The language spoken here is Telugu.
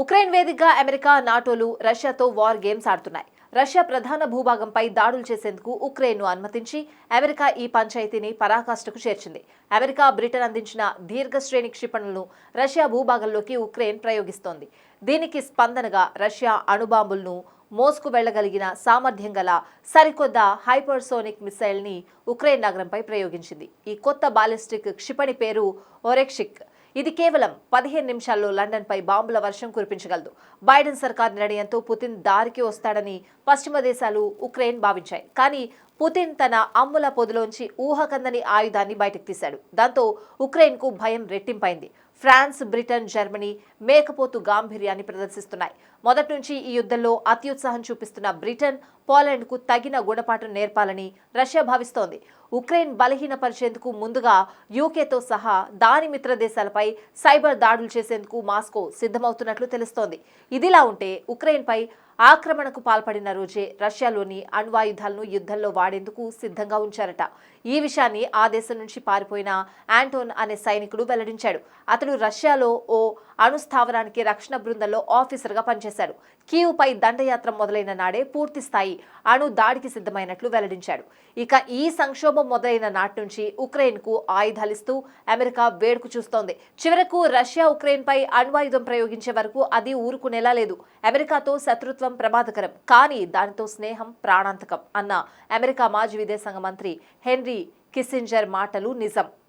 ఉక్రెయిన్ వేదికగా అమెరికా, నాటోలు రష్యాతో వార్ గేమ్స్ ఆడుతున్నాయి. రష్యా ప్రధాన భూభాగంపై దాడులు చేసేందుకు ఉక్రెయిన్ను అనుమతించి అమెరికా ఈ పంచాయతీని పరాకాష్ఠకు చేర్చింది. అమెరికా, బ్రిటన్ అందించిన దీర్ఘశ్రేణి క్షిపణులను రష్యా భూభాగంలోకి ఉక్రెయిన్ ప్రయోగిస్తోంది. దీనికి స్పందనగా రష్యా అణుబాంబులను మోసుకు వెళ్లగలిగిన సామర్థ్యం గల సరికొత్త హైపర్సోనిక్ మిసైల్ ని ఉక్రెయిన్ నగరంపై ప్రయోగించింది. ఈ కొత్త బాలిస్టిక్ క్షిపణి పేరు ఒరెక్షిక్. ఇది కేవలం 15 నిమిషాల్లో లండన్పై బాంబుల వర్షం కురిపించగలదు. బైడెన్ సర్కార్ నిర్ణయంతో పుతిన్ దారికి వస్తాడని పశ్చిమ దేశాలు, ఉక్రెయిన్ భావించాయి. కానీ పుతిన్ తన అమ్ముల పొదిలోంచి ఊహకందని ఆయుధాన్ని బయటకు తీశాడు. దాంతో ఉక్రెయిన్కు భయం రెట్టింపైంది. ఫ్రాన్స్, బ్రిటన్, జర్మనీ మేకపోతు గాంభీర్యాన్ని ప్రదర్శిస్తున్నాయి. మొదటి నుంచి ఈ యుద్ధంలో అత్యుత్సాహం చూపిస్తున్న బ్రిటన్, పోలాండ్కు తగిన గుణపాఠం నేర్పాలని రష్యా భావిస్తోంది. ఉక్రెయిన్ బలహీనపరిచేందుకు ముందుగా యూకేతో సహా దాని మిత్ర దేశాలపై సైబర్ దాడులు చేసేందుకు మాస్కో సిద్ధమవుతున్నట్లు తెలుస్తోంది. ఇదిలా ఉంటే ఉక్రెయిన్పై ఆక్రమణకు పాల్పడిన రోజే రష్యాలోని అణ్వాయుధాలను యుద్ధంలో వాడేందుకు సిద్ధంగా ఉంచారట. ఈ విషయాన్ని ఆ దేశం నుంచి పారిపోయిన యాంటోన్ అనే సైనికుడు వెల్లడించాడు. అతడు రష్యాలో ఓ అణుస్థావరానికి రక్షణ బృందంలో ఆఫీసర్గా పనిచేశాడు. కీవ్పై దండయాత్ర మొదలైన నాడే పూర్తి స్థాయి అణు దాడికి సిద్ధమైనట్లు వెల్లడించాడు. ఇక ఈ సంక్షోభం మొదలైన నాటి నుంచి ఉక్రెయిన్కు ఆయుధాలిస్తూ అమెరికా వేడుకు చూస్తోంది. చివరకు రష్యా ఉక్రెయిన్పై అణ్వాయుధం ప్రయోగించే వరకు అది ఊరుకునేలా లేదు. అమెరికాతో శత్రుత్వం ప్రమాదకరం, కానీ దానితో స్నేహం ప్రాణాంతకం అన్న అమెరికా మాజీ విదేశాంగ మంత్రి హెన్రీ కిస్సింజర్ మాటలు నిజం.